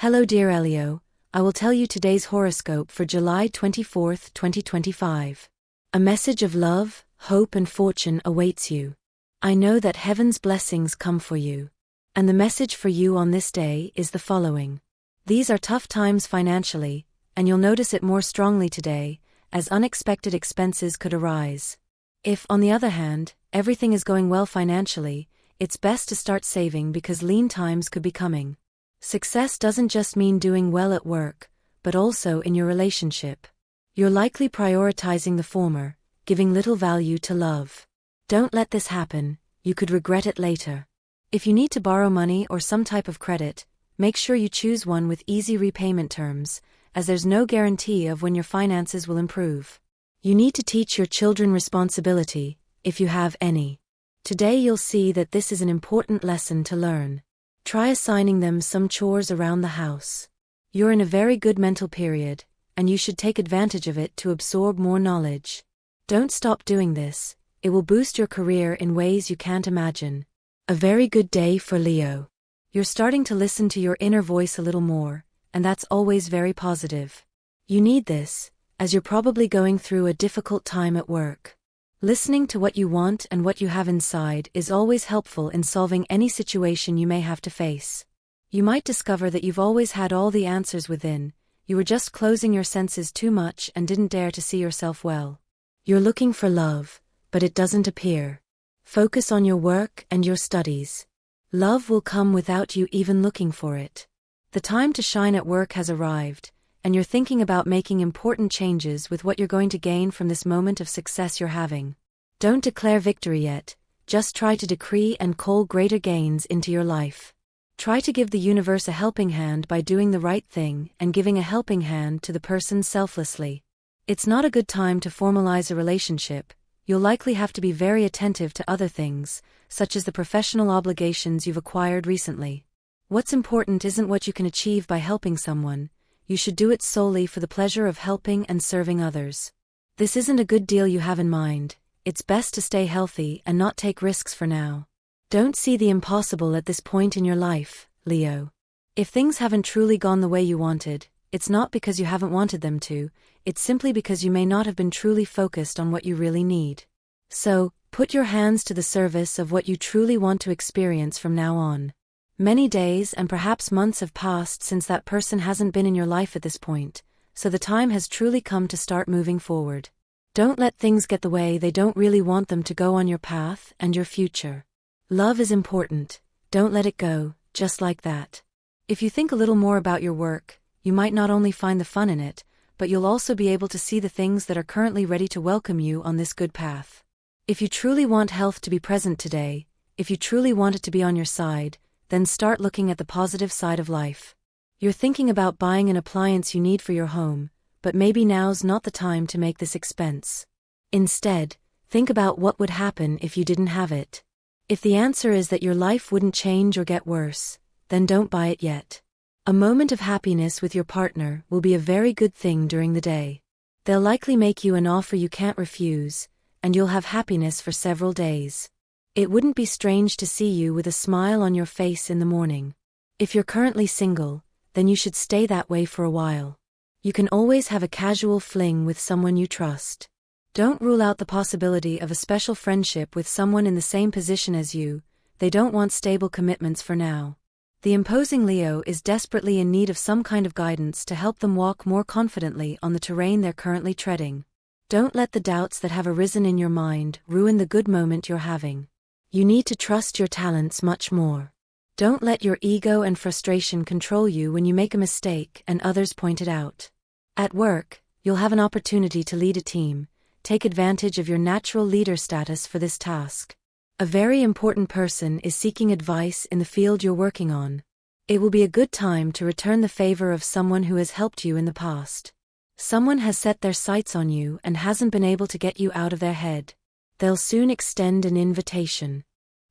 Hello dear Leo, I will tell you today's horoscope for July 24th, 2025. A message of love, hope and fortune awaits you. I know that heaven's blessings come for you. And the message for you on this day is the following. These are tough times financially, and you'll notice it more strongly today, as unexpected expenses could arise. If, on the other hand, everything is going well financially, it's best to start saving because lean times could be coming. Success doesn't just mean doing well at work, but also in your relationship. You're likely prioritizing the former, giving little value to love. Don't let this happen, you could regret it later. If you need to borrow money or some type of credit, make sure you choose one with easy repayment terms, as there's no guarantee of when your finances will improve. You need to teach your children responsibility, if you have any. Today you'll see that this is an important lesson to learn. Try assigning them some chores around the house. You're in a very good mental period, and you should take advantage of it to absorb more knowledge. Don't stop doing this, it will boost your career in ways you can't imagine. A very good day for Leo. You're starting to listen to your inner voice a little more, and that's always very positive. You need this, as you're probably going through a difficult time at work. Listening to what you want and what you have inside is always helpful in solving any situation you may have to face. You might discover that you've always had all the answers within, you were just closing your senses too much and didn't dare to see yourself well. You're looking for love, but it doesn't appear. Focus on your work and your studies. Love will come without you even looking for it. The time to shine at work has arrived, and you're thinking about making important changes with what you're going to gain from this moment of success you're having. Don't declare victory yet, just try to decree and call greater gains into your life. Try to give the universe a helping hand by doing the right thing and giving a helping hand to the person selflessly. It's not a good time to formalize a relationship, you'll likely have to be very attentive to other things, such as the professional obligations you've acquired recently. What's important isn't what you can achieve by helping someone, you should do it solely for the pleasure of helping and serving others. This isn't a good deal you have in mind, it's best to stay healthy and not take risks for now. Don't see the impossible at this point in your life, Leo. If things haven't truly gone the way you wanted, it's not because you haven't wanted them to, it's simply because you may not have been truly focused on what you really need. So, put your hands to the service of what you truly want to experience from now on. Many days and perhaps months have passed since that person hasn't been in your life at this point, so the time has truly come to start moving forward. Don't let things get the way they don't really want them to go on your path and your future. Love is important, don't let it go, just like that. If you think a little more about your work, you might not only find the fun in it, but you'll also be able to see the things that are currently ready to welcome you on this good path. If you truly want health to be present today, if you truly want it to be on your side, then start looking at the positive side of life. You're thinking about buying an appliance you need for your home, but maybe now's not the time to make this expense. Instead, think about what would happen if you didn't have it. If the answer is that your life wouldn't change or get worse, then don't buy it yet. A moment of happiness with your partner will be a very good thing during the day. They'll likely make you an offer you can't refuse, and you'll have happiness for several days. It wouldn't be strange to see you with a smile on your face in the morning. If you're currently single, then you should stay that way for a while. You can always have a casual fling with someone you trust. Don't rule out the possibility of a special friendship with someone in the same position as you, they don't want stable commitments for now. The imposing Leo is desperately in need of some kind of guidance to help them walk more confidently on the terrain they're currently treading. Don't let the doubts that have arisen in your mind ruin the good moment you're having. You need to trust your talents much more. Don't let your ego and frustration control you when you make a mistake and others point it out. At work, you'll have an opportunity to lead a team. Take advantage of your natural leader status for this task. A very important person is seeking advice in the field you're working on. It will be a good time to return the favor of someone who has helped you in the past. Someone has set their sights on you and hasn't been able to get you out of their head. They'll soon extend an invitation.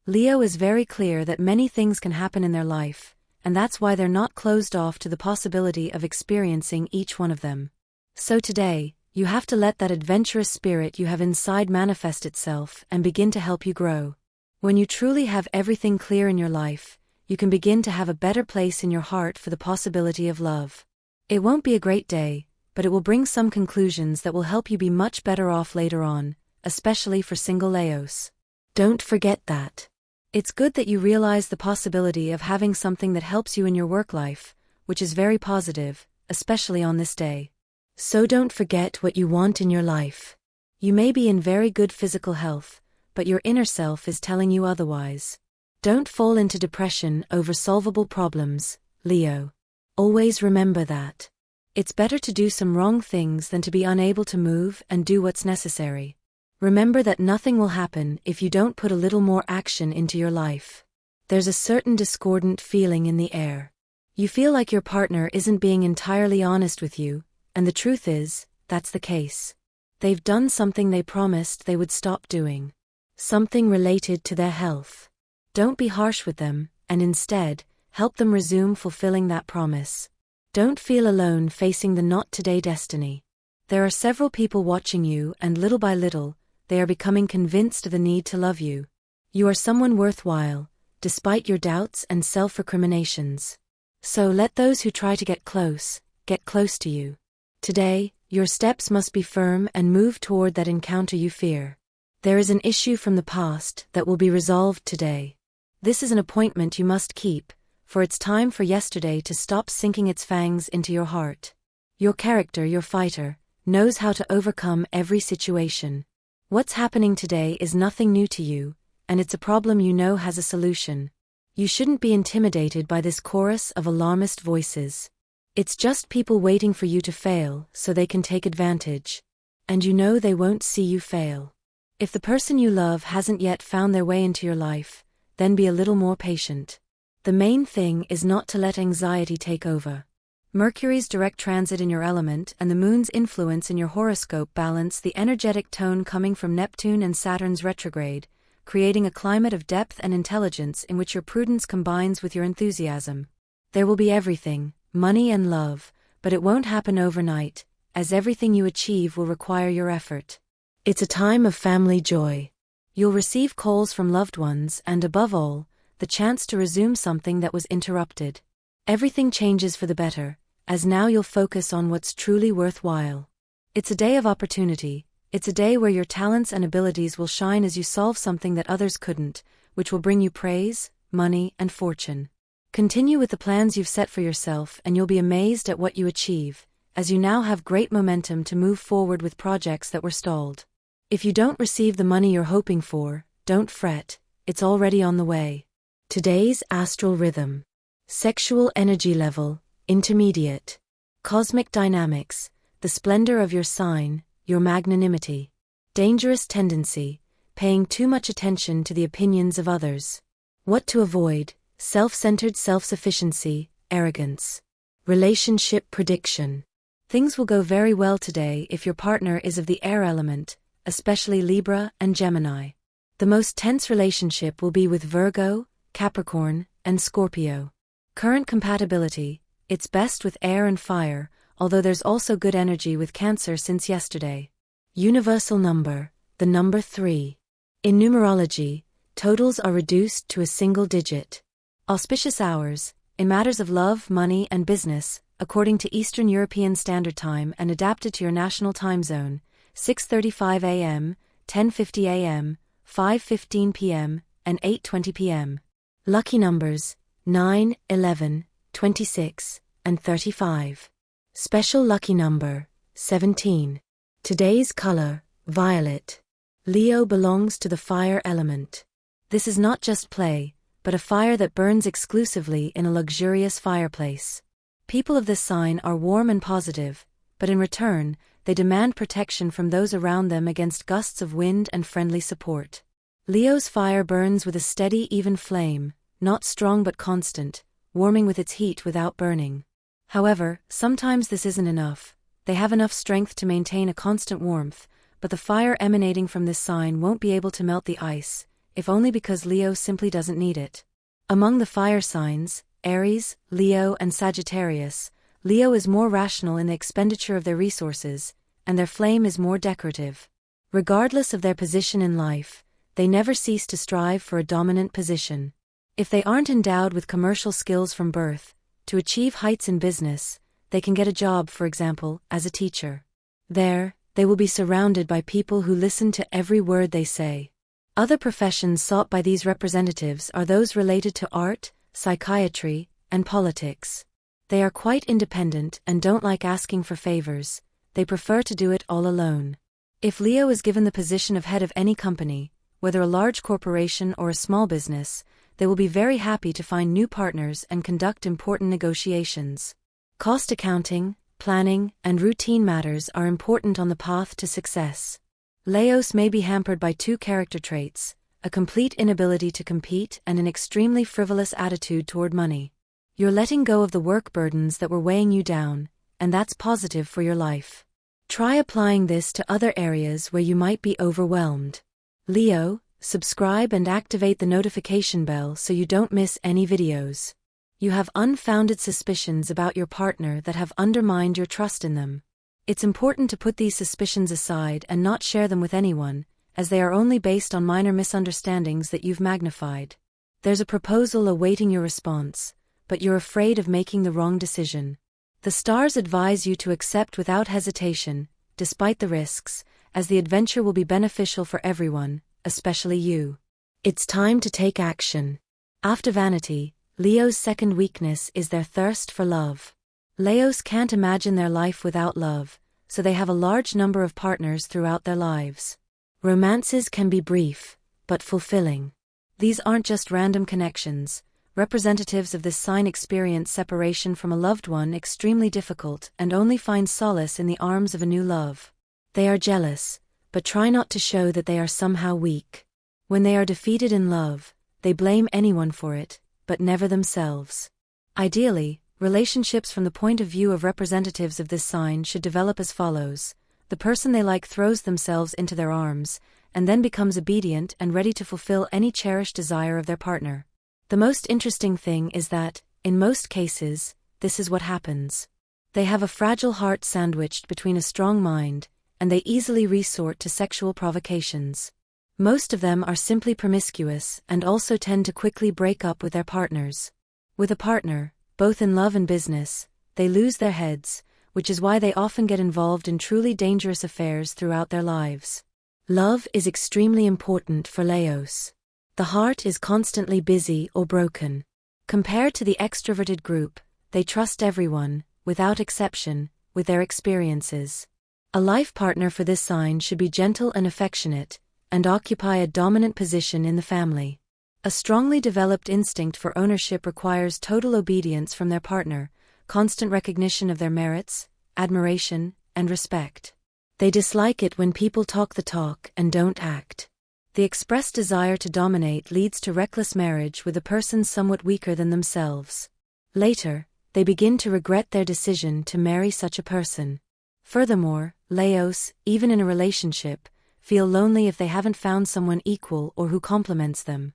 Leo is very clear that many things can happen in their life, and that's why they're not closed off to the possibility of experiencing each one of them. So today, you have to let that adventurous spirit you have inside manifest itself and begin to help you grow. When you truly have everything clear in your life, you can begin to have a better place in your heart for the possibility of love. It won't be a great day, but it will bring some conclusions that will help you be much better off later on, especially for single Leos. Don't forget that. It's good that you realize the possibility of having something that helps you in your work life, which is very positive, especially on this day. So don't forget what you want in your life. You may be in very good physical health, but your inner self is telling you otherwise. Don't fall into depression over solvable problems, Leo. Always remember that. It's better to do some wrong things than to be unable to move and do what's necessary. Remember that nothing will happen if you don't put a little more action into your life. There's a certain discordant feeling in the air. You feel like your partner isn't being entirely honest with you, and the truth is, that's the case. They've done something they promised they would stop doing. Something related to their health. Don't be harsh with them, and instead, help them resume fulfilling that promise. Don't feel alone facing the not today destiny. There are several people watching you, and little by little, they are becoming convinced of the need to love you. You are someone worthwhile, despite your doubts and self-recriminations. So let those who try to get close to you. Today, your steps must be firm and move toward that encounter you fear. There is an issue from the past that will be resolved today. This is an appointment you must keep, for it's time for yesterday to stop sinking its fangs into your heart. Your character, your fighter, knows how to overcome every situation. What's happening today is nothing new to you, and it's a problem you know has a solution. You shouldn't be intimidated by this chorus of alarmist voices. It's just people waiting for you to fail so they can take advantage. And you know they won't see you fail. If the person you love hasn't yet found their way into your life, then be a little more patient. The main thing is not to let anxiety take over. Mercury's direct transit in your element and the moon's influence in your horoscope balance the energetic tone coming from Neptune and Saturn's retrograde, creating a climate of depth and intelligence in which your prudence combines with your enthusiasm. There will be everything, money and love, but it won't happen overnight, as everything you achieve will require your effort. It's a time of family joy. You'll receive calls from loved ones and, above all, the chance to resume something that was interrupted. Everything changes for the better, as now you'll focus on what's truly worthwhile. It's a day of opportunity. It's a day where your talents and abilities will shine as you solve something that others couldn't, which will bring you praise, money, and fortune. Continue with the plans you've set for yourself and you'll be amazed at what you achieve, as you now have great momentum to move forward with projects that were stalled. If you don't receive the money you're hoping for, don't fret, it's already on the way. Today's astral rhythm. Sexual energy level, intermediate. Cosmic dynamics, the splendor of your sign, your magnanimity. Dangerous tendency, paying too much attention to the opinions of others. What to avoid, self-centered self-sufficiency, arrogance. Relationship prediction. Things will go very well today if your partner is of the air element, especially Libra and Gemini. The most tense relationship will be with Virgo, Capricorn, and Scorpio. Current compatibility, it's best with air and fire, although there's also good energy with Cancer since yesterday. Universal number, the number 3. In numerology, totals are reduced to a single digit. Auspicious hours, in matters of love, money, and business, according to Eastern European Standard Time and adapted to your national time zone, 6:35 a.m., 10:50 a.m., 5:15 p.m., and 8:20 p.m. Lucky numbers, 9, 11, 26, and 35. Special lucky number, 17. Today's color, violet. Leo belongs to the fire element. This is not just play, but a fire that burns exclusively in a luxurious fireplace. People of this sign are warm and positive, but in return, they demand protection from those around them against gusts of wind and friendly support. Leo's fire burns with a steady, even flame, not strong but constant, warming with its heat without burning. However, sometimes this isn't enough. They have enough strength to maintain a constant warmth, but the fire emanating from this sign won't be able to melt the ice, if only because Leo simply doesn't need it. Among the fire signs, Aries, Leo, and Sagittarius, Leo is more rational in the expenditure of their resources, and their flame is more decorative. Regardless of their position in life, they never cease to strive for a dominant position. If they aren't endowed with commercial skills from birth, to achieve heights in business, they can get a job, for example, as a teacher. There, they will be surrounded by people who listen to every word they say. Other professions sought by these representatives are those related to art, psychiatry, and politics. They are quite independent and don't like asking for favors. They prefer to do it all alone. If Leo is given the position of head of any company, whether a large corporation or a small business, they will be very happy to find new partners and conduct important negotiations. Cost accounting, planning, and routine matters are important on the path to success. Leos may be hampered by two character traits: a complete inability to compete and an extremely frivolous attitude toward money. You're letting go of the work burdens that were weighing you down, and that's positive for your life. Try applying this to other areas where you might be overwhelmed. Leo, subscribe and activate the notification bell so you don't miss any videos. You have unfounded suspicions about your partner that have undermined your trust in them. It's important to put these suspicions aside and not share them with anyone, as they are only based on minor misunderstandings that you've magnified. There's a proposal awaiting your response, but you're afraid of making the wrong decision. The stars advise you to accept without hesitation, despite the risks, as the adventure will be beneficial for everyone, especially you. It's time to take action. After vanity, Leo's second weakness is their thirst for love. Leos can't imagine their life without love, so they have a large number of partners throughout their lives. Romances can be brief, but fulfilling. These aren't just random connections. Representatives of this sign experience separation from a loved one extremely difficult and only find solace in the arms of a new love. They are jealous, but try not to show that they are somehow weak. When they are defeated in love, they blame anyone for it, but never themselves. Ideally, relationships from the point of view of representatives of this sign should develop as follows. The person they like throws themselves into their arms, and then becomes obedient and ready to fulfill any cherished desire of their partner. The most interesting thing is that, in most cases, this is what happens. They have a fragile heart sandwiched between a strong mind, and they easily resort to sexual provocations. Most of them are simply promiscuous and also tend to quickly break up with their partners. With a partner, both in love and business, they lose their heads, which is why they often get involved in truly dangerous affairs throughout their lives. Love is extremely important for Leos. The heart is constantly busy or broken. Compared to the extroverted group, they trust everyone, without exception, with their experiences. A life partner for this sign should be gentle and affectionate, and occupy a dominant position in the family. A strongly developed instinct for ownership requires total obedience from their partner, constant recognition of their merits, admiration, and respect. They dislike it when people talk the talk and don't act. The expressed desire to dominate leads to reckless marriage with a person somewhat weaker than themselves. Later, they begin to regret their decision to marry such a person. Furthermore, Leos, even in a relationship, feel lonely if they haven't found someone equal or who complements them.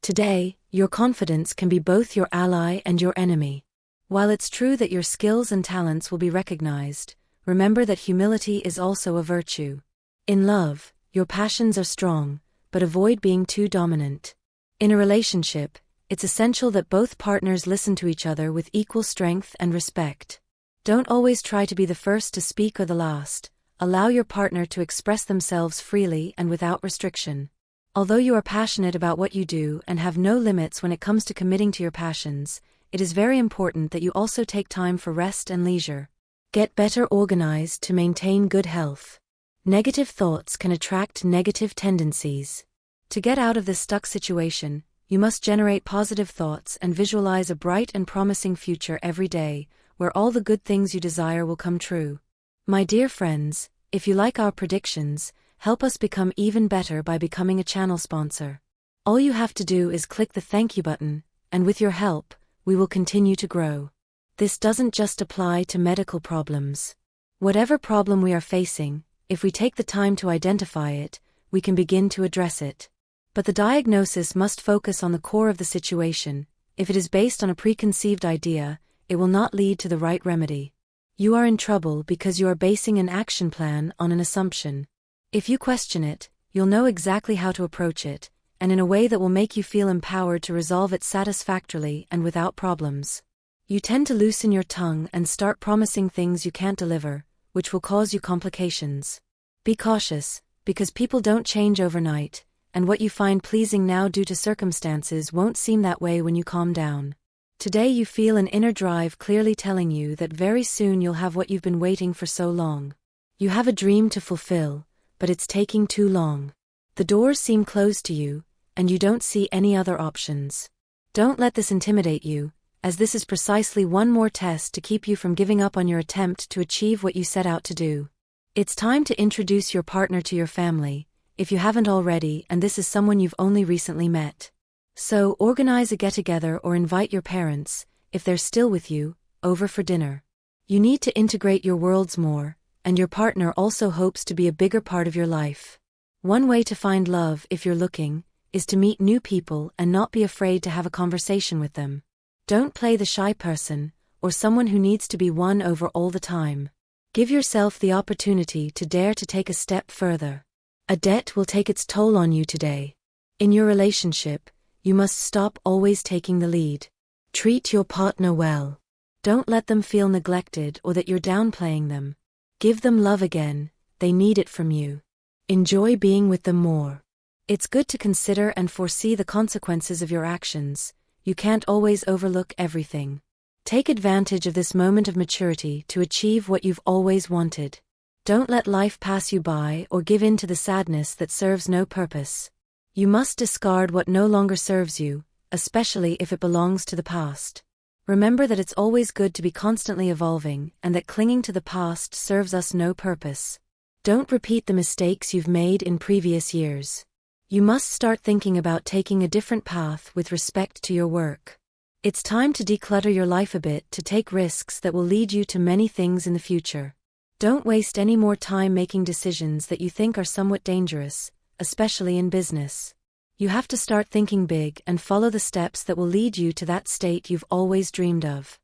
Today, your confidence can be both your ally and your enemy. While it's true that your skills and talents will be recognized, remember that humility is also a virtue. In love, your passions are strong, but avoid being too dominant. In a relationship, it's essential that both partners listen to each other with equal strength and respect. Don't always try to be the first to speak or the last. Allow your partner to express themselves freely and without restriction. Although you are passionate about what you do and have no limits when it comes to committing to your passions, it is very important that you also take time for rest and leisure. Get better organized to maintain good health. Negative thoughts can attract negative tendencies. To get out of this stuck situation, you must generate positive thoughts and visualize a bright and promising future every day, where all the good things you desire will come true. My dear friends, if you like our predictions, help us become even better by becoming a channel sponsor. All you have to do is click the thank you button, and with your help, we will continue to grow. This doesn't just apply to medical problems. Whatever problem we are facing, if we take the time to identify it, we can begin to address it. But the diagnosis must focus on the core of the situation. If it is based on a preconceived idea, it will not lead to the right remedy. You are in trouble because you are basing an action plan on an assumption. If you question it, you'll know exactly how to approach it, and in a way that will make you feel empowered to resolve it satisfactorily and without problems. You tend to loosen your tongue and start promising things you can't deliver, which will cause you complications. Be cautious, because people don't change overnight, and what you find pleasing now due to circumstances won't seem that way when you calm down. Today you feel an inner drive clearly telling you that very soon you'll have what you've been waiting for so long. You have a dream to fulfill, but it's taking too long. The doors seem closed to you, and you don't see any other options. Don't let this intimidate you, as this is precisely one more test to keep you from giving up on your attempt to achieve what you set out to do. It's time to introduce your partner to your family, if you haven't already, and this is someone you've only recently met. So, organize a get-together or invite your parents, if they're still with you, over for dinner. You need to integrate your worlds more, and your partner also hopes to be a bigger part of your life. One way to find love, if you're looking, is to meet new people and not be afraid to have a conversation with them. Don't play the shy person, or someone who needs to be won over all the time. Give yourself the opportunity to dare to take a step further. A debt will take its toll on you today. In your relationship, you must stop always taking the lead. Treat your partner well. Don't let them feel neglected or that you're downplaying them. Give them love again, they need it from you. Enjoy being with them more. It's good to consider and foresee the consequences of your actions. You can't always overlook everything. Take advantage of this moment of maturity to achieve what you've always wanted. Don't let life pass you by or give in to the sadness that serves no purpose. You must discard what no longer serves you, especially if it belongs to the past. Remember that it's always good to be constantly evolving and that clinging to the past serves us no purpose. Don't repeat the mistakes you've made in previous years. You must start thinking about taking a different path with respect to your work. It's time to declutter your life a bit to take risks that will lead you to many things in the future. Don't waste any more time making decisions that you think are somewhat dangerous, especially in business. You have to start thinking big and follow the steps that will lead you to that state you've always dreamed of.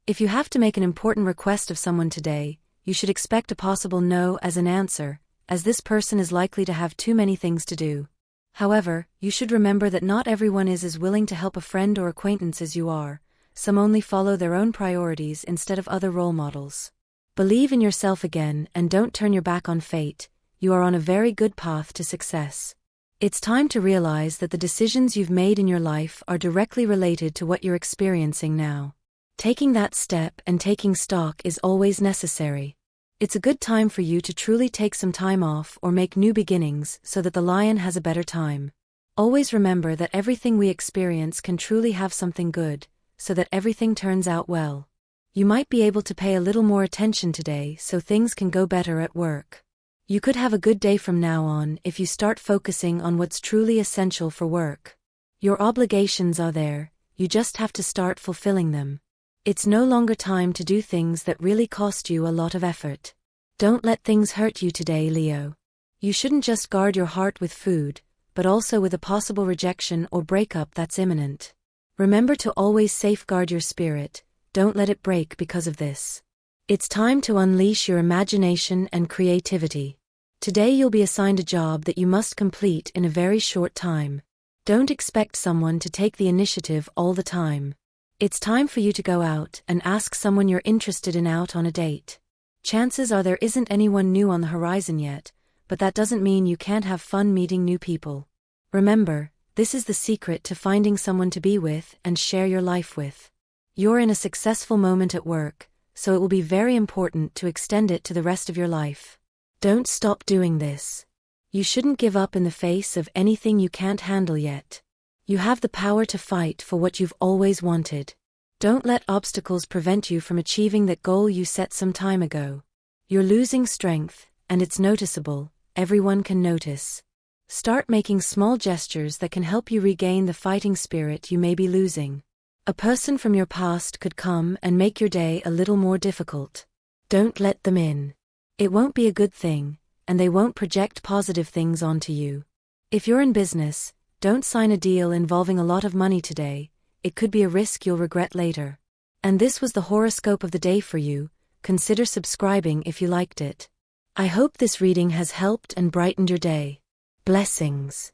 If you have to make an important request of someone today, you should expect a possible no as an answer, as this person is likely to have too many things to do. However, you should remember that not everyone is as willing to help a friend or acquaintance as you are. Some only follow their own priorities instead of other role models. Believe in yourself again and don't turn your back on fate. You are on a very good path to success. It's time to realize that the decisions you've made in your life are directly related to what you're experiencing now. Taking that step and taking stock is always necessary. It's a good time for you to truly take some time off or make new beginnings so that the lion has a better time. Always remember that everything we experience can truly have something good, so that everything turns out well. You might be able to pay a little more attention today so things can go better at work. You could have a good day from now on if you start focusing on what's truly essential for work. Your obligations are there, you just have to start fulfilling them. It's no longer time to do things that really cost you a lot of effort. Don't let things hurt you today, Leo. You shouldn't just guard your heart with food, but also with a possible rejection or breakup that's imminent. Remember to always safeguard your spirit, don't let it break because of this. It's time to unleash your imagination and creativity. Today you'll be assigned a job that you must complete in a very short time. Don't expect someone to take the initiative all the time. It's time for you to go out and ask someone you're interested in out on a date. Chances are there isn't anyone new on the horizon yet, but that doesn't mean you can't have fun meeting new people. Remember, this is the secret to finding someone to be with and share your life with. You're in a successful moment at work, so it will be very important to extend it to the rest of your life. Don't stop doing this. You shouldn't give up in the face of anything you can't handle yet. You have the power to fight for what you've always wanted. Don't let obstacles prevent you from achieving that goal you set some time ago. You're losing strength, and it's noticeable, everyone can notice. Start making small gestures that can help you regain the fighting spirit you may be losing. A person from your past could come and make your day a little more difficult. Don't let them in. It won't be a good thing, and they won't project positive things onto you. If you're in business, don't sign a deal involving a lot of money today, it could be a risk you'll regret later. And this was the horoscope of the day for you. Consider subscribing if you liked it. I hope this reading has helped and brightened your day. Blessings.